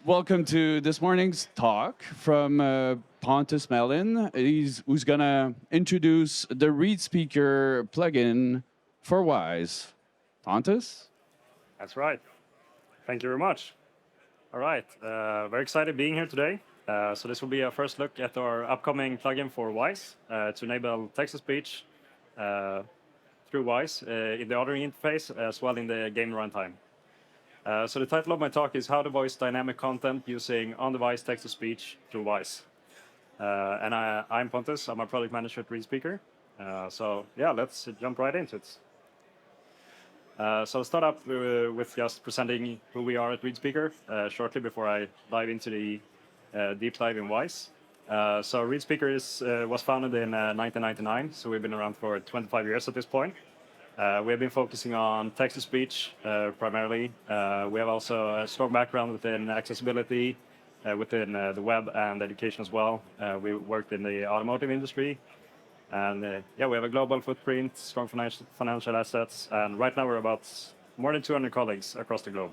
welcome to this morning's talk from Pontus Mellin. Who's gonna introduce the ReadSpeaker plugin for Wwise. Pontus? That's right. Thank you very much. All right, very excited being here today. So this will be our first look at our upcoming plugin for Wwise to enable text-to-speech through Wwise in the audio interface as well in the game runtime. So the title of my talk is How to Voice Dynamic Content Using On-Device Text-to-Speech through Wwise. And I'm Pontus. I'm a product manager at ReadSpeaker. So yeah, let's jump right into it. So I'll start up with just presenting who we are at ReadSpeaker shortly before I dive into the deep dive in Wwise. So ReadSpeaker was founded in 1999, so we've been around for 25 years at this point. We have been focusing on text-to-speech primarily. We have also a strong background within accessibility, within the web and education as well. We worked in the automotive industry. And yeah, we have a global footprint, strong financial assets, and right now we're about more than 200 colleagues across the globe.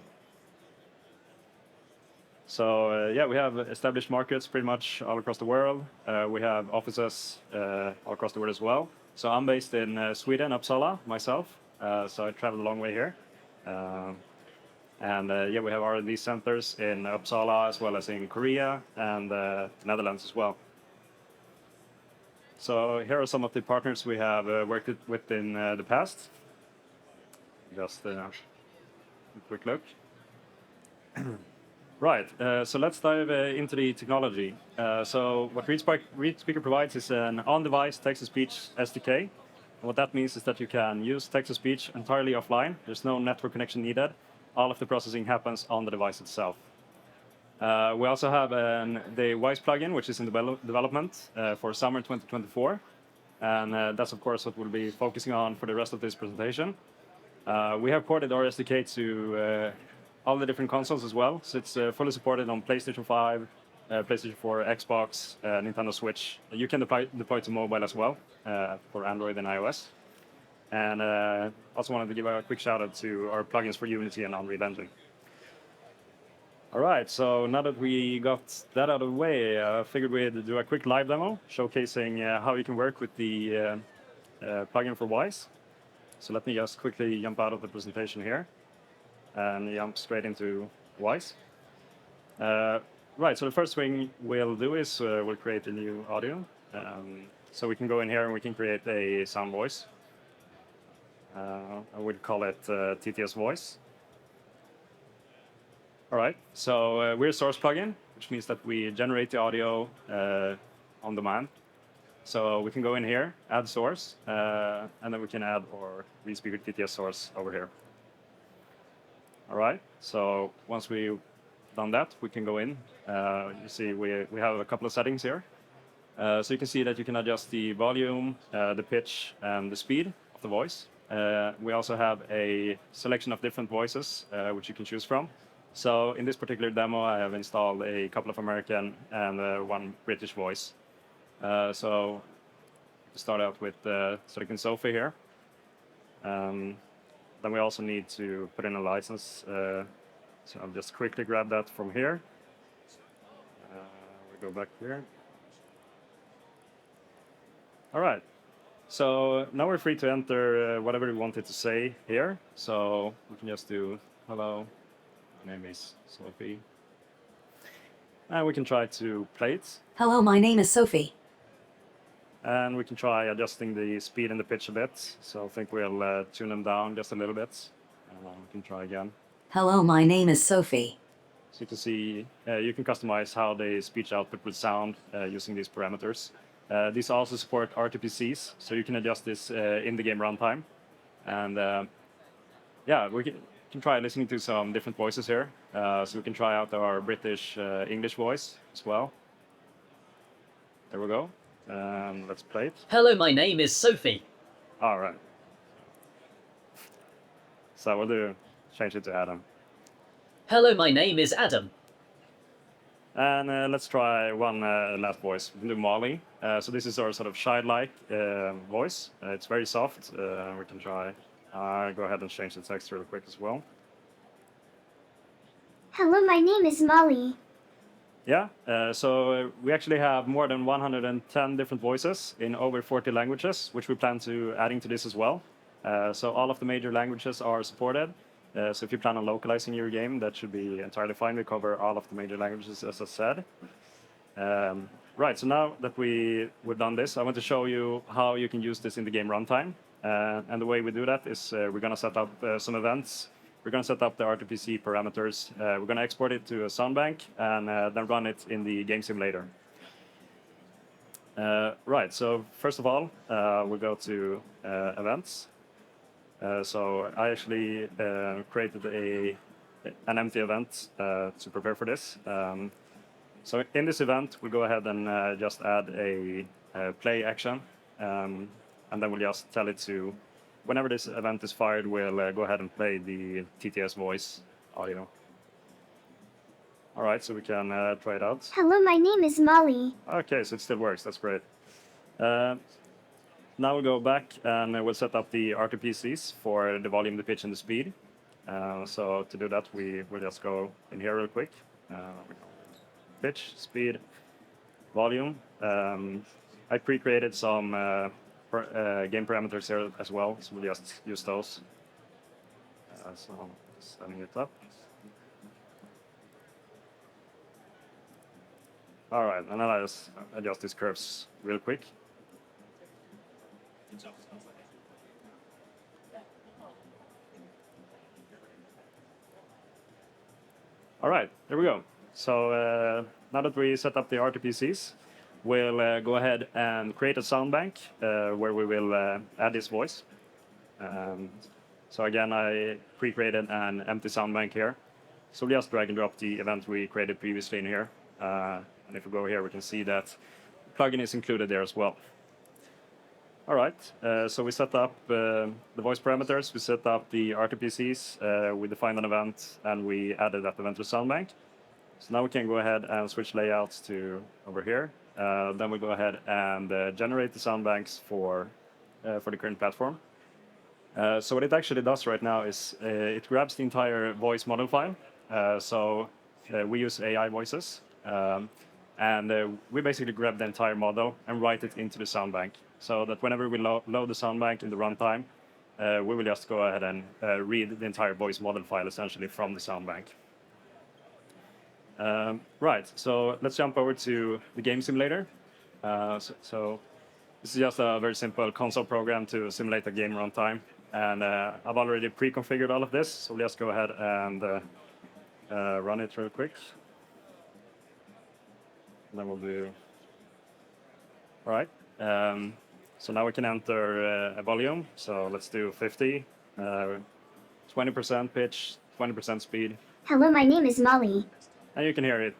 So yeah, we have established markets pretty much all across the world. We have offices all across the world as well. So I'm based in Sweden, Uppsala, myself. So I traveled a long way here. And yeah, we have R&D centers in Uppsala as well as in Korea and the Netherlands as well. So here are some of the partners we have worked with in the past. Just a quick look. Right, so let's dive into the technology. So what ReadSpeaker provides is an on-device text-to-speech SDK. And what that means is that you can use text-to-speech entirely offline. There's no network connection needed. All of the processing happens on the device itself. We also have the Wwise plugin, which is in development for summer 2024. And that's, of course, what we'll be focusing on for the rest of this presentation. We have ported our SDK to all the different consoles as well. So it's fully supported on PlayStation 5, PlayStation 4, Xbox, Nintendo Switch. You can deploy to mobile as well for Android and iOS. And also wanted to give a quick shout out to our plugins for Unity and Unreal Engine. All right, so now that we got that out of the way, I figured we'd do a quick live demo showcasing how you can work with the plugin for Wwise. So let me just quickly jump out of the presentation here and jump straight into Wwise. Right, so the first thing we'll do is we'll create a new audio. So we can go in here and we can create a sound voice. I would call it TTS voice. All right, so we're a source plugin, which means that we generate the audio on demand. So we can go in here, add source, and then we can add our ReadSpeaker TTS source over here. All right, so once we've done that, we can go in. You see we have a couple of settings here. So you can see that you can adjust the volume, the pitch, and the speed of the voice. We also have a selection of different voices, which you can choose from. So in this particular demo, I have installed a couple of American and one British voice. So to start out with Silicon Sophie here. Then we also need to put in a license. So I'll just quickly grab that from here. We go back here. All right. So now we're free to enter whatever we wanted to say here. So we can just do hello. My name is Sophie. And we can try to play it. Hello, my name is Sophie. And we can try adjusting the speed and the pitch a bit. So I think we'll tune them down just a little bit. We can try again. Hello, my name is Sophie. So you can see, you can customize how the speech output will sound using these parameters. These also support RTPCs, so you can adjust this in the game runtime. And yeah, we can try listening to some different voices here. So we can try out our British English voice as well. There we go. Let's play it. Hello, my name is Sophie. All right. So we'll change it to Adam. Hello, my name is Adam. And let's try one last voice. We can do Molly. So this is our sort of childlike voice. It's very soft. We can try. Go ahead and change the text real quick as well. Hello, my name is Molly. Yeah, so we actually have more than 110 different voices in over 40 languages, which we plan to adding to this as well. So all of the major languages are supported. So if you plan on localizing your game, that should be entirely fine. We cover all of the major languages, as I said. Right, so now that we've done this, I want to show you how you can use this in the game runtime. And the way we do that is we're going to set up some events. We're going to set up the RTPC parameters. We're going to export it to a soundbank and then run it in the game simulator. Right, so first of all, we'll go to events. So I actually created an empty event to prepare for this. So in this event, we'll go ahead and just add a play action, and then we'll just tell it to, whenever this event is fired, we'll go ahead and play the TTS voice audio. All right, so we can try it out. Hello, my name is Molly. Okay, so it still works. That's great. Now we'll go back and we'll set up the RTPCs for the volume, the pitch, and the speed. So to do that, we will just go in here real quick. Pitch, speed, volume. I pre-created some game parameters here as well, so we'll just use those. So setting it up. All right, and then I just adjust these curves real quick. All right, there we go. So now that we set up the RTPCs, we'll go ahead and create a sound bank where we will add this voice. So again, I pre-created an empty sound bank here. So we'll just drag and drop the event we created previously in here. And if we go here, we can see that the plugin is included there as well. All right, so we set up the voice parameters, we set up the RTPCs, we defined an event, and we added that event to SoundBank. So now we can go ahead and switch layouts to over here. Then we go ahead and generate the sound banks for the current platform. So what it actually does right now is it grabs the entire voice model file. So we use AI voices, and we basically grab the entire model and write it into the sound bank. So that whenever we load the sound bank in the runtime, we will just go ahead and read the entire voice model file essentially from the sound bank. Right, so let's jump over to the game simulator. So this is just a very simple console program to simulate a game runtime. And I've already pre-configured all of this, so we'll just go ahead and run it real quick. And then we'll do, all right. So now we can enter a volume. So let's do 50, 20% pitch, 20% speed. Hello, my name is Molly. And you can hear it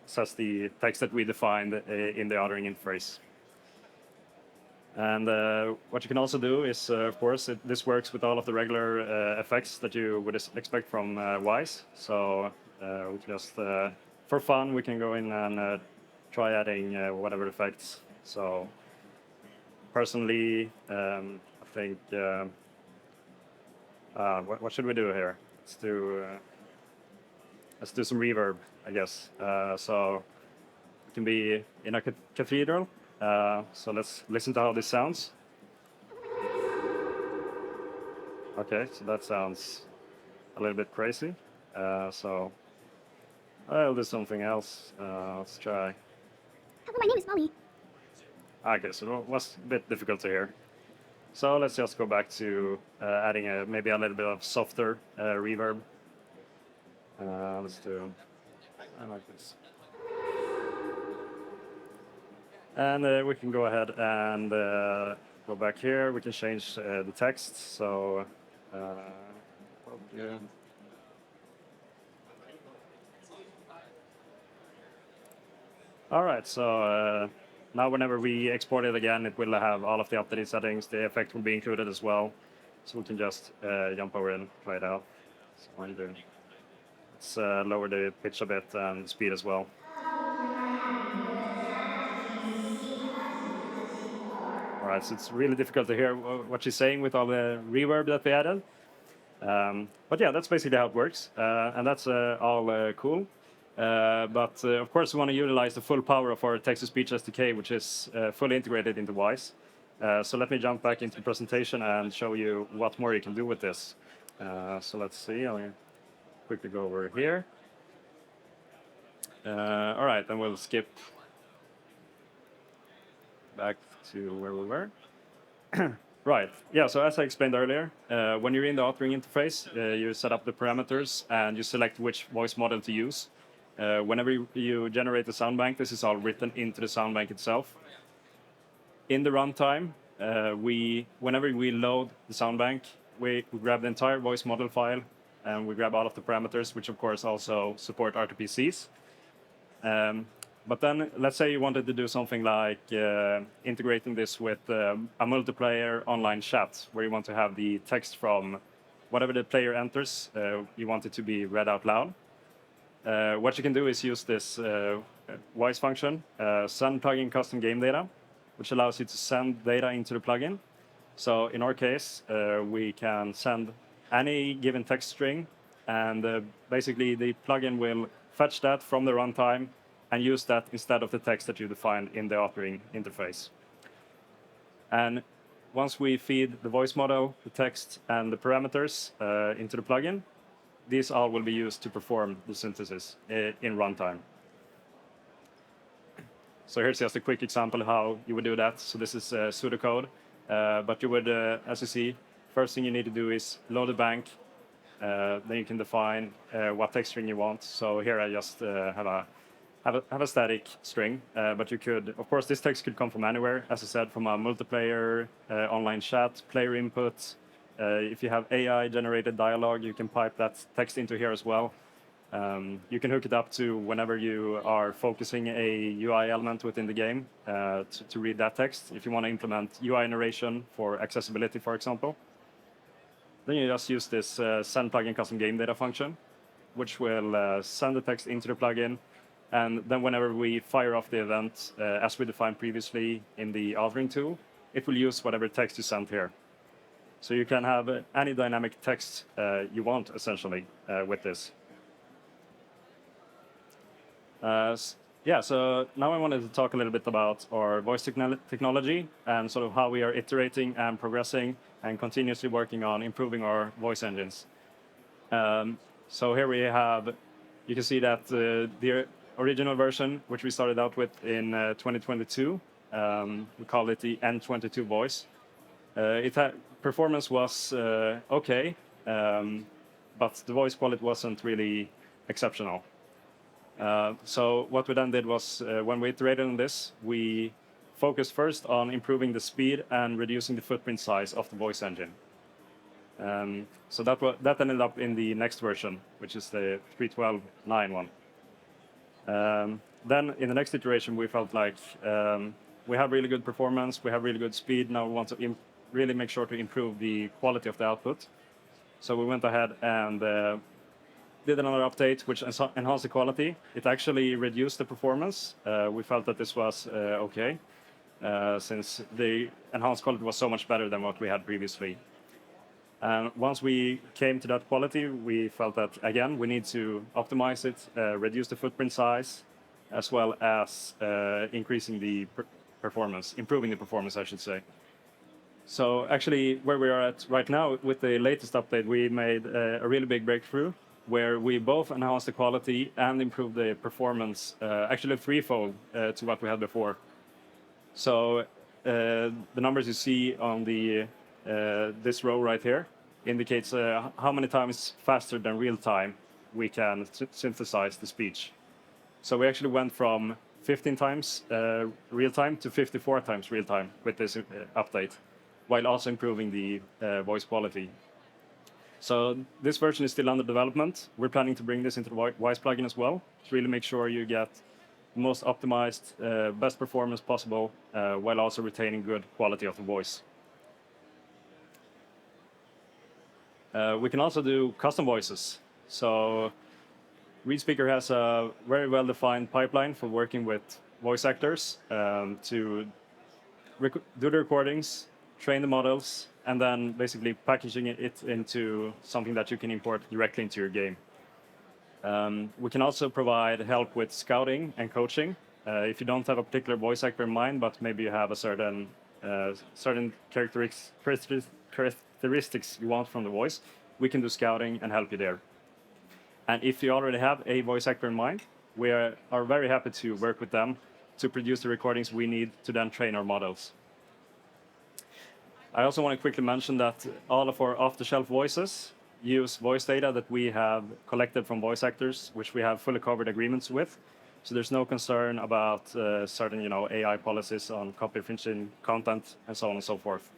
says the text that we defined in the authoring interface. And what you can also do is, of course, this works with all of the regular effects that you would expect from Wwise. So we just, for fun, we can go in and try adding whatever effects. So personally, I think, what should we do here? Let's do some reverb, I guess. So it can be in a cathedral. So let's listen to how this sounds. Okay, so that sounds a little bit crazy. So I'll do something else. Let's try. Hello, my name is Molly. Okay, so it was a bit difficult to hear. So let's just go back to adding maybe a little bit of softer reverb. Let's do, I like this. And we can go ahead and go back here. We can change the text. So, yeah. All right, so now whenever we export it again, it will have all of the updated settings. The effect will be included as well. So we can just jump over and try it out. So let's lower the pitch a bit and speed as well. All right, so it's really difficult to hear what she's saying with all the reverb that we added. But yeah, that's basically how it works, and that's all cool. But of course, we want to utilize the full power of our text-to-speech SDK, which is fully integrated into Wise. So let me jump back into the presentation and show you what more you can do with this. So let's see. I'll quickly go over here. All right, then we'll skip back to where we were. Right. Yeah. So as I explained earlier, when you're in the authoring interface, you set up the parameters and you select which voice model to use. Whenever you generate the sound bank, this is all written into the sound bank itself. In the runtime, whenever we load the sound bank, we grab the entire voice model file and we grab all of the parameters, which of course also support RTPCs. But then let's say you wanted to do something like integrating this with a multiplayer online chat where you want to have the text from whatever the player enters, you want it to be read out loud. What you can do is use this Wise function, send plugin custom game data, which allows you to send data into the plugin. So in our case, we can send any given text string, and basically the plugin will fetch that from the runtime and use that instead of the text that you defined in the authoring interface. And once we feed the voice model, the text, and the parameters into the plugin, these all will be used to perform the synthesis in runtime. So here's just a quick example of how you would do that. So this is pseudocode, but you would, as you see, first thing you need to do is load the bank. Then you can define what text string you want. So here I just have a static string, but you could, of course, this text could come from anywhere. As I said, from a multiplayer, online chat, player input. If you have AI-generated dialogue, you can pipe that text into here as well. You can hook it up to whenever you are focusing a UI element within the game to read that text. If you want to implement UI narration for accessibility, for example, then you just use this send plugin custom game data function, which will send the text into the plugin. And then whenever we fire off the event, as we defined previously in the authoring tool, it will use whatever text you sent here. So you can have any dynamic text you want, essentially, with this. Yeah, so now I wanted to talk a little bit about our voice technology and sort of how we are iterating and progressing and continuously working on improving our voice engines. So here we have, you can see that the original version, which we started out with in 2022, we call it the N22 voice. Performance was okay, but the voice quality wasn't really exceptional. So what we then did was, when we iterated on this, we focused first on improving the speed and reducing the footprint size of the voice engine. So that ended up in the next version, which is the 3.12.9 one. Then in the next iteration, we felt like we have really good performance, we have really good speed. Now we want to really make sure to improve the quality of the output. So we went ahead and did another update which enhanced the quality. It actually reduced the performance. We felt that this was okay, since the enhanced quality was so much better than what we had previously. And once we came to that quality, we felt that, again, we need to optimize it, reduce the footprint size, as well as increasing the performance, improving the performance, I should say. So actually, where we are at right now, with the latest update, we made a really big breakthrough, where we both enhanced the quality and improved the performance, actually threefold to what we had before. So the numbers you see on this row right here indicates how many times faster than real time we can synthesize the speech. So we actually went from 15 times real time to 54 times real time with this update, while also improving the voice quality. So this version is still under development. We're planning to bring this into the Wise plugin as well, to really make sure you get the most optimized, best performance possible, while also retaining good quality of the voice. We can also do custom voices. So ReadSpeaker has a very well-defined pipeline for working with voice actors to do the recordings, train the models, and then basically packaging it into something that you can import directly into your game. We can also provide help with scouting and coaching. If you don't have a particular voice actor in mind, but maybe you have a certain characteristics you want from the voice, we can do scouting and help you there. And if you already have a voice actor in mind, we are very happy to work with them to produce the recordings we need to then train our models. I also want to quickly mention that all of our off-the-shelf voices use voice data that we have collected from voice actors, which we have fully covered agreements with. So there's no concern about certain, AI policies on copy infringing content and so on and so forth.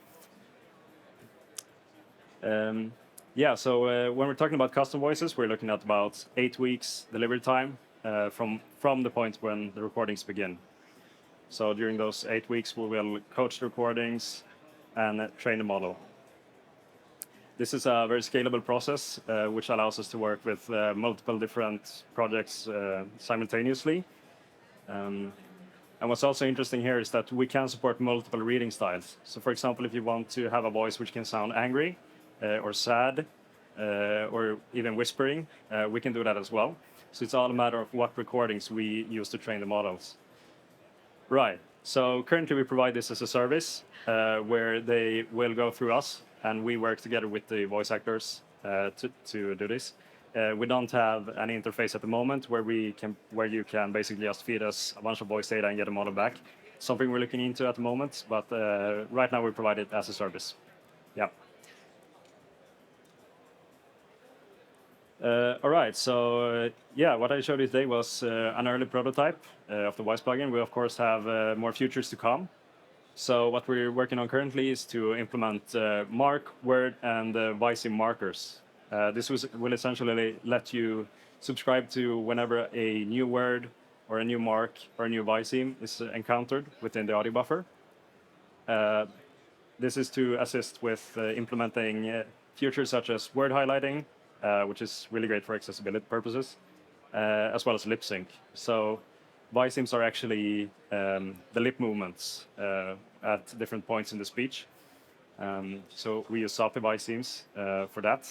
So when we're talking about custom voices, we're looking at about 8 weeks delivery time from the point when the recordings begin. So during those 8 weeks, we will coach the recordings and train the model. This is a very scalable process, which allows us to work with multiple different projects simultaneously. And what's also interesting here is that we can support multiple reading styles. So for example, if you want to have a voice which can sound angry or sad or even whispering, we can do that as well. So it's all a matter of what recordings we use to train the models. Right. So currently we provide this as a service where they will go through us and we work together with the voice actors to do this. We don't have any interface at the moment where you can basically just feed us a bunch of voice data and get a model back. Something we're looking into at the moment, but right now we provide it as a service. Yeah. All right, so what I showed you today was an early prototype of the Wwise plugin. We of course have more features to come. So what we're working on currently is to implement mark, word, and Wwise markers. This will essentially let you subscribe to whenever a new word or a new mark or a new Wwise is encountered within the audio buffer. This is to assist with implementing features such as word highlighting, which is really great for accessibility purposes, as well as lip sync. So Wwise are actually the lip movements at different points in the speech. So we use software Wwise for that.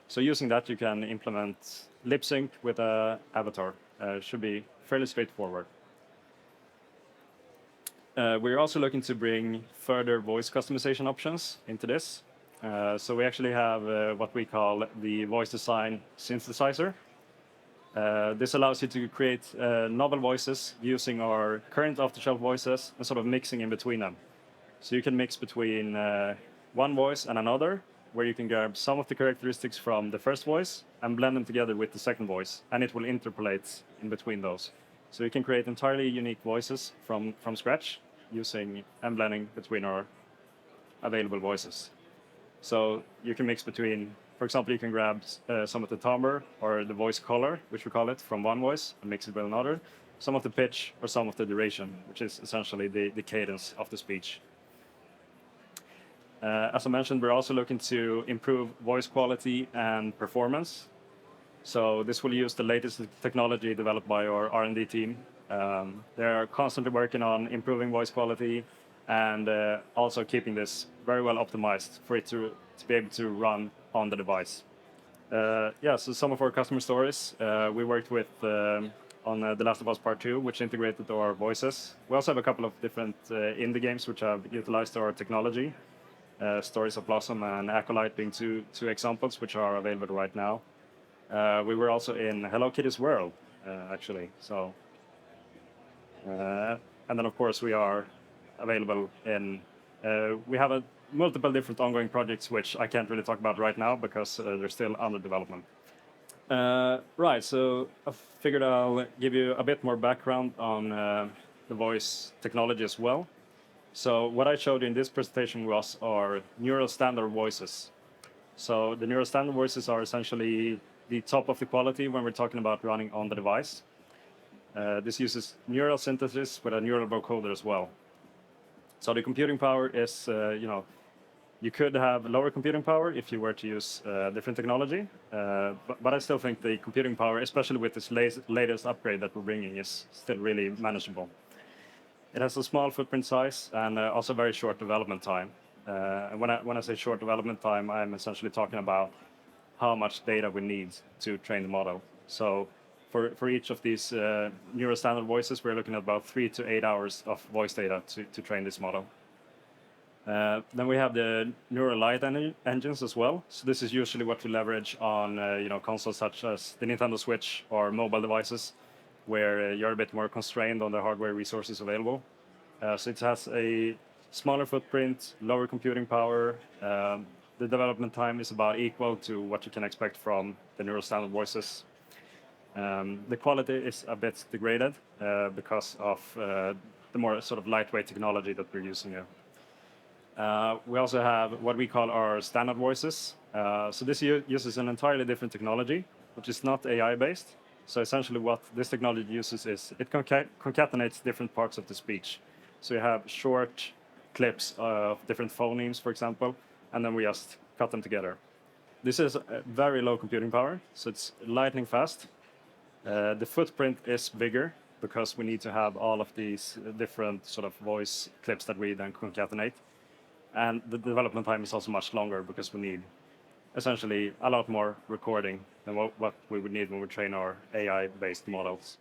So using that, you can implement lip sync with an avatar. Should be fairly straightforward. We're also looking to bring further voice customization options into this. So we actually have what we call the voice design synthesizer. This allows you to create novel voices using our current off-the-shelf voices and sort of mixing in between them. So you can mix between one voice and another, where you can grab some of the characteristics from the first voice and blend them together with the second voice, and it will interpolate in between those. So you can create entirely unique voices from scratch using and blending between our available voices. So you can mix between, for example, you can grab some of the timbre or the voice color, which we call it, from one voice and mix it with another, some of the pitch or some of the duration, which is essentially the cadence of the speech. As I mentioned, we're also looking to improve voice quality and performance. So this will use the latest technology developed by our R&D team. They are constantly working on improving voice quality and also keeping this very well optimized for it to be able to run on the device. So some of our customer stories we worked with on The Last of Us Part 2, which integrated our voices. We also have a couple of different indie games which have utilized our technology. Stories of Blossom and Acolyte being two examples which are available right now. We were also in Hello Kitty's World, actually. So, and then of course we are available in. We have multiple different ongoing projects which I can't really talk about right now because they're still under development. Right, so I figured I'll give you a bit more background on the voice technology as well. So what I showed you in this presentation was our neural standard voices. So the neural standard voices are essentially the top of the quality when we're talking about running on the device. This uses neural synthesis with a neural vocoder as well. So the computing power is, you could have lower computing power if you were to use different technology, but I still think the computing power, especially with this latest upgrade that we're bringing, is still really manageable. It has a small footprint size and also very short development time. And when I say short development time, I'm essentially talking about how much data we need to train the model. So for each of these neural standard voices, we're looking at about 3 to 8 hours of voice data to train this model. Then we have the neural light engines as well. So this is usually what we leverage on consoles such as the Nintendo Switch or mobile devices, where you're a bit more constrained on the hardware resources available. So it has a smaller footprint, lower computing power. The development time is about equal to what you can expect from the neural standard voices. The quality is a bit degraded because of the more sort of lightweight technology that we're using here. We also have what we call our standard voices. So this uses an entirely different technology, which is not AI-based. So essentially what this technology uses is it concatenates different parts of the speech. So you have short clips of different phonemes, for example, and then we just cut them together. This is very low computing power, so it's lightning fast. The footprint is bigger because we need to have all of these different sort of voice clips that we then concatenate. And the development time is also much longer because we need essentially a lot more recording than what we would need when we train our AI-based models.